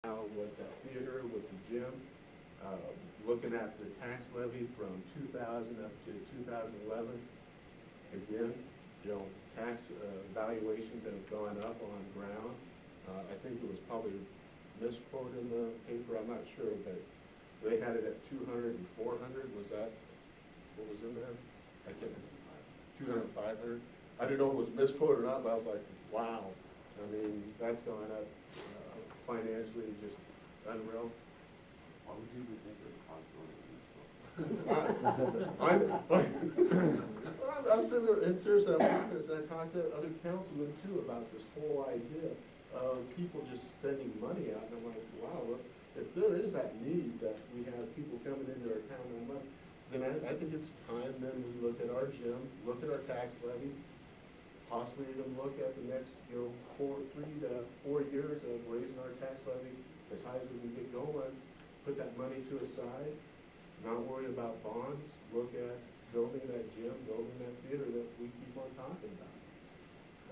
Now with the theater, with the gym, looking at the tax levy from 2000 up to 2011. Again, tax valuations have gone up on ground. I think it was probably misquoted in the paper, I'm not sure, but they had it at 200 and 400. Was that what was in there? I can't remember. 200 and 500. I didn't know if it was misquoted or not, but I was like, wow. I mean, that's going up financially, just unreal. Why would you think it was I'm sitting there, and seriously, as I talk to other councilmen too about this whole idea of people just spending money out, and I'm like, wow, look, if there is that need that we have people coming into our town and money, then I think it's time then we look at our gym, look at our tax levy, possibly even look at the next, 3 to 4 years of raising our tax levy as high as we can get going, put that money to a side, not worry about bonds, look at building that gym, building that theater that we keep on talking about.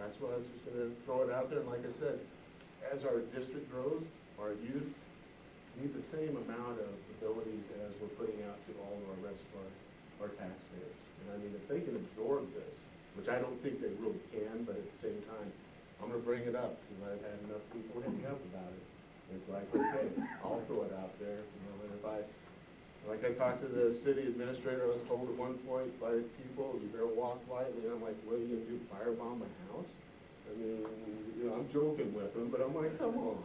That's why I was just going to throw it out there. And like I said, as our district grows, our youth need the same amount of abilities as we're putting out to all of our rest of our taxpayers. And I mean, if they can absorb this, which I don't think they really can, but at the same time, I'm going to bring it up because I've had enough people hit me up about it. It's like, okay, I'll throw it out there. And if I talked to the city administrator, I was told at one point by people, you better walk lightly. I'm like, what are you going to do, firebomb my house? I mean, I'm joking with them, but I'm like, come on.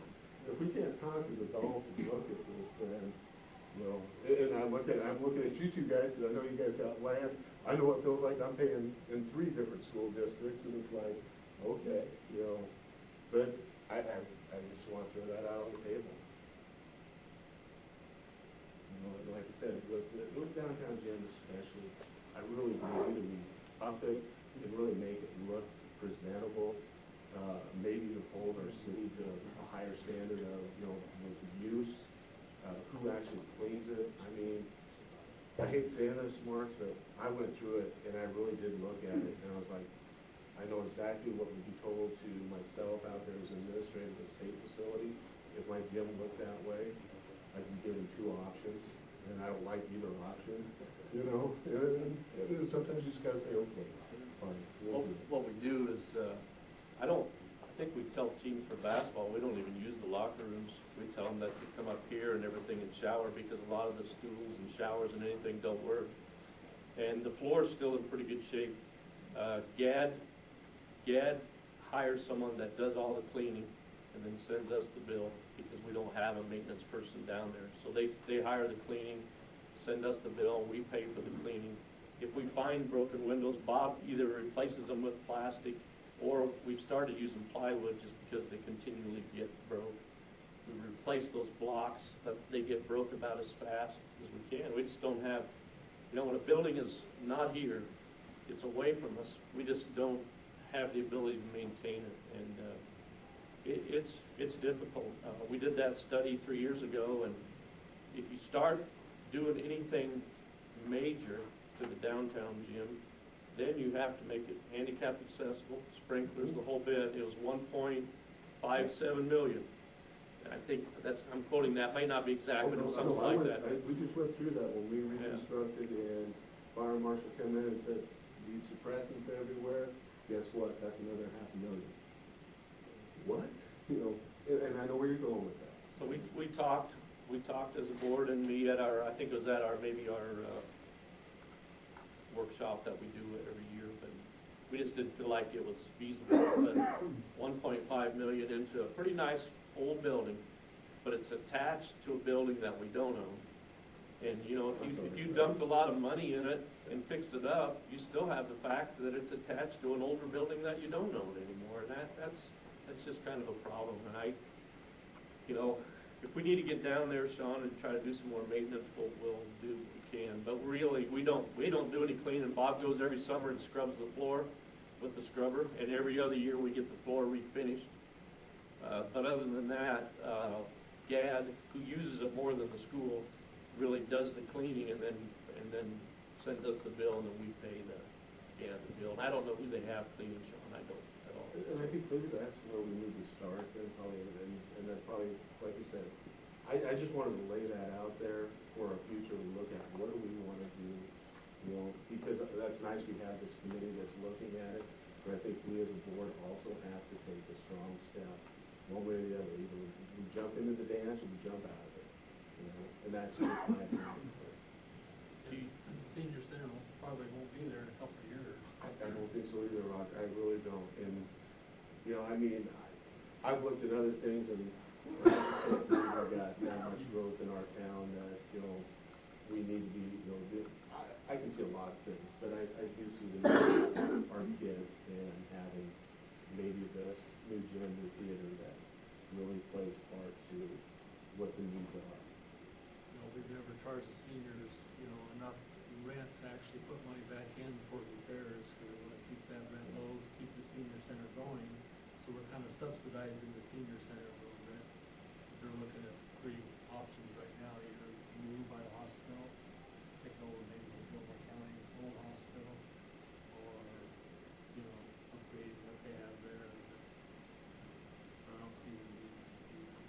If we can't talk as adults and look at this, then, and I'm looking at you two guys, because I know you guys got land. I know what it feels like. I'm paying in 3 different school districts, and it's like, okay, but I just want to throw that out on the table. Like I said, with downtown gym especially, I really believe that we up it and really make it look presentable. Maybe to hold our city to a higher standard of, use, who actually cleans it. I mean, I hate saying this, Mark, but I went through it and I really did look at it, and I was like, I know exactly what would be told to myself out there as an administrator of the state facility. If my gym looked that way, I can give them 2 options, and I don't like either option, and sometimes you just gotta say, okay, fine. Well, what we do is, I think we tell teams for basketball, we don't even use the locker rooms. We tell them that they come up here and everything and shower, because a lot of the stools and showers and anything don't work. And the floor is still in pretty good shape. GAD hires someone that does all the cleaning and then sends us the bill, because we don't have a maintenance person down there. So they hire the cleaning, send us the bill, we pay for the cleaning. If we find broken windows, Bob either replaces them with plastic, or we've started using plywood just because they continually get broke. We replace those blocks, but they get broke about as fast as we can. We just don't have, when a building is not here, it's away from us, we just don't have the ability to maintain it. And it's difficult. We did that study 3 years ago, and if you start doing anything major to the downtown gym, then you have to make it handicap accessible, sprinklers, the whole bit. It was 1.57 million. And I think I'm quoting that, may not be exact, but it was something like that. We just went through that when we reconstructed, and fire marshal came in and said, need suppressants everywhere. Guess what? That's another $500,000. What? And I know where you're going with that. So we talked as a board, and me at I think it was at our workshop that we do every year, but we just didn't feel like it was feasible. But 1.5 million into a pretty nice old building, but it's attached to a building that we don't own. And if you dumped a lot of money in it and fixed it up, you still have the fact that it's attached to an older building that you don't own anymore. And that's just kind of a problem. And if we need to get down there, Sean, and try to do some more maintenance, we'll do what we can. But really, we don't do any cleaning. Bob goes every summer and scrubs the floor with the scrubber, and every other year we get the floor refinished. But other than that, GAD, who uses it more than the school, really does the cleaning and then sends us the bill, and then we pay the bill. And I don't know who they have cleaning, Sean. I don't at all. And I think maybe that's where we need to start, and probably, and then probably, like you said, I just wanted to lay that out there for our future to look at, what do we want to do? You know, because that's nice we have this committee that's looking at it, but I think we as a board also have to take a strong step, one way or the other. Either we jump into the dance or we jump out of it, you know, and that's just my opinion. The senior center probably won't be there in a couple of years. I don't think so either, Rock, I really don't. And, you know, I mean, I've looked at other things and I don't think we've got that much growth in our town that, you know, we need to be, you know, I can see a lot of things, but I do see the need of our kids and having maybe this new gym, new theater that really plays part to what the needs are. You know, we've never charged the seniors, you know, enough rent to actually put money back in for repairs, because we want to keep that rent low, keep the senior center going. So we're kind of subsidizing the senior center a little bit. They're looking at three options right now, either move by the hospital, take over maybe the Gilmore County old hospital, or, you know, upgrade what they have there. I don't see the need to do that.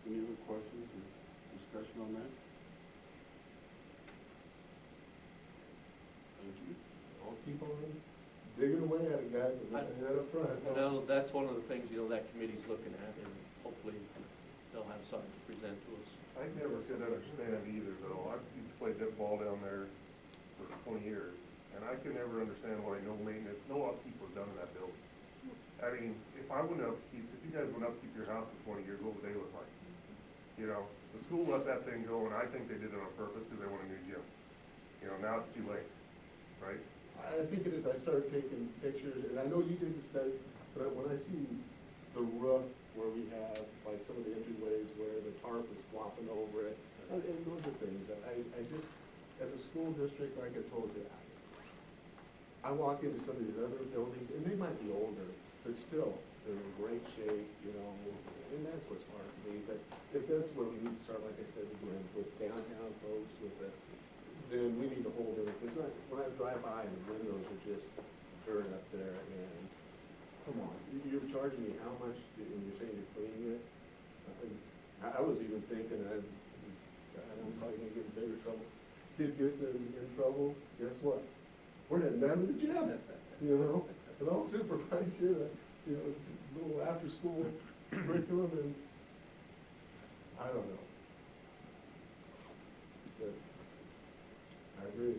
Any other questions or discussion on that? Thank you. I'll keep on digging away at it, guys, and letting that up front. No, that's one of the things, you know, that committee's looking at, and hopefully they'll have something to present to us. I never could understand either, though. I've played that ball down there for 20 years, and I could never understand why no maintenance, no upkeep was done in that building. I mean, if you guys went upkeep your house for 20 years, what would they look like? You know, the school let that thing go, and I think they did it on purpose because they want a new gym. You know, now it's too late, right? I think it is. I started taking pictures, and I know you did the study, but when I see the roof where we have, like, some of the entryways where the tarp is flopping over it, and those are things that I just, as a school district, like I told you, I walk into some of these other buildings, and they might be older, but still, they're in great shape, you know, and that's what's hard to me. But if that's where we need to start, like I said again, with downtown folks, with the, then we need to hold it. Because when I drive by, the windows are just dirt up there, and come on, you're charging me how much, and you're saying you're cleaning it? I was even thinking, I'm probably gonna get in bigger trouble. Kid gets in trouble, guess what? We're heading down to the gym, you know, and I'll supervise you, you know, little after-school curriculum, and I don't know. But I agree.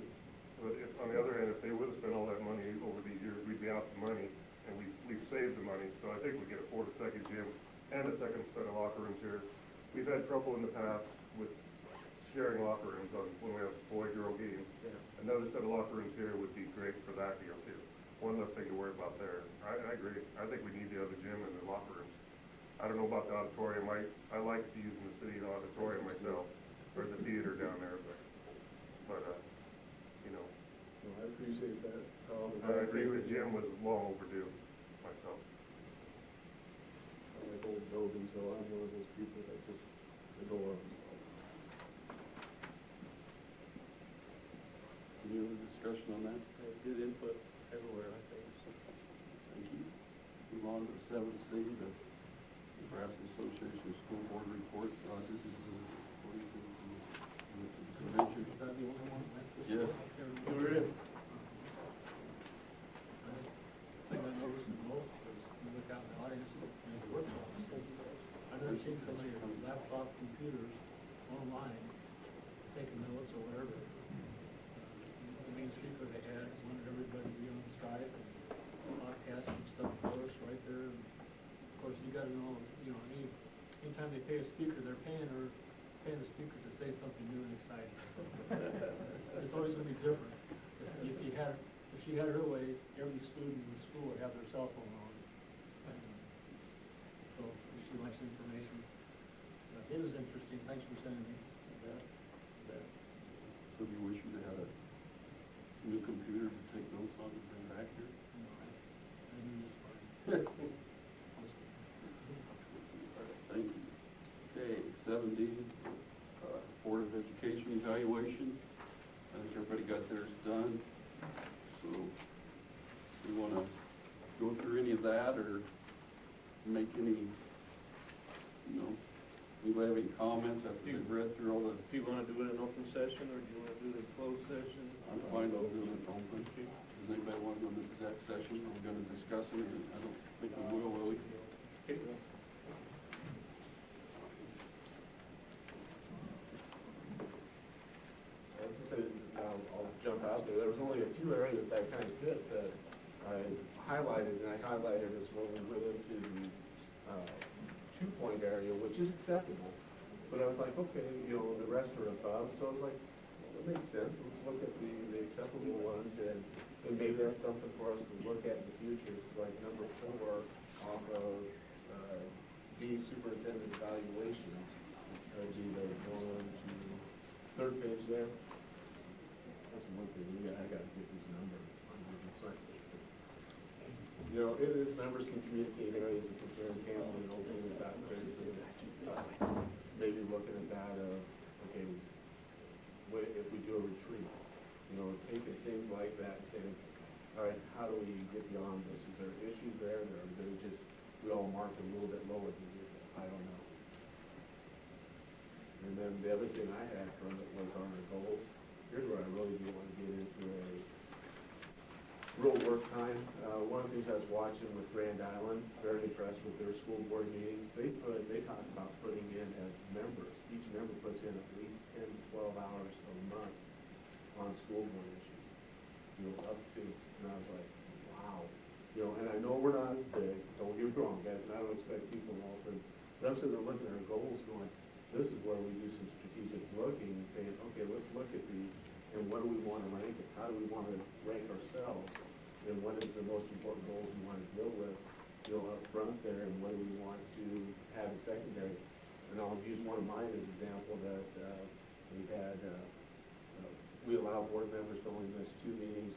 But if, on the other hand, if they would have spent all that money over these years, we'd be out the money, and we've saved the money, so I think we can afford a second gym and a second set of locker rooms here. We've had trouble in the past with sharing locker rooms when we have boy-girl games. Yeah. Another set of locker rooms here would be great for that deal too. One less thing to worry about there. I agree. I think we need the other gym and the locker rooms. I don't know about the auditorium. I like using the city auditorium myself, or the theater down there, but you know. No, I appreciate that, Tom. I agree the gym was long overdue myself. I like old buildings, so I'm one of those people that just adore them. Any other discussion on that? Good input everywhere, I think, so. Thank you. Move on to 7C, the Nebraska Association of School Board report. This is according to the convention. Is that the only one? Yes. You were in. The thing I noticed the most was you look out in the audience and the workshops. I've never seen somebody with laptop computers online taking notes or whatever. The main speaker they had wanted everybody to be on Skype and podcast and stuff for us right there. And of course, you got to know, you know, anytime they pay a speaker, they're paying the speaker to say something new and exciting. So it's always going to be different. If she had her way, every student in the school would have their cell phone on. So if she likes information. It was interesting. Thanks for sending me that. So do you wish you had a new computer to take notes on and bring back here? No, I knew it was fine. Thank you. Okay, 7D, Board of Education evaluation. I think everybody got theirs done. So, we want to go through any of that, or make any, you know, anybody have any comments after they've read through all the, Do you wanna do it in open session, or do you wanna do it in closed session? I'm fine with doing it open. Does anybody want to go into exec session? Are we gonna discuss it? I don't think we will we? Okay. As I said, I'll jump out there. There was only a few areas that kind of fit that I highlighted, and I highlighted this when we went into the 2-point area, which is acceptable. But I was like, okay, you know, the rest are above, so I was like, well, that makes sense. Let's look at the acceptable ones, and maybe that's something for us to look at in the future. It's like number 4 off of B, superintendent evaluations. That'd be the 3rd page there. That's one thing, I gotta get these numbers. You know, it is, members can communicate areas of concern, handling and opening without criticism. Maybe looking at that, okay, if we do a retreat, you know, taking things like that and saying, all right, how do we get beyond this? Is there issues there, or are they just, we all mark a little bit lower than this? I don't know. And then the other thing I had from it was on our goals. Here's where I really do want to get into a real work time. One of the things I was watching with Grand Island, very impressed with their school board meetings. They talk about putting in as members. Each member puts in at least 10 to 12 hours a month on school board issues. You know, up to, and I was like, wow. You know, and I know we're not as big. Don't get me wrong, guys. And I don't expect people all of a sudden. But I'm sitting there looking at our goals, going, this is where we do some strategic looking and saying, okay, let's look at these and what do we want to rank it? How do we want to rank ourselves? And what is the most important goals we want to deal with, you know, up front there, and what do we want to have as secondary? And I'll use one of mine as an example that we allow board members to only miss 2 meetings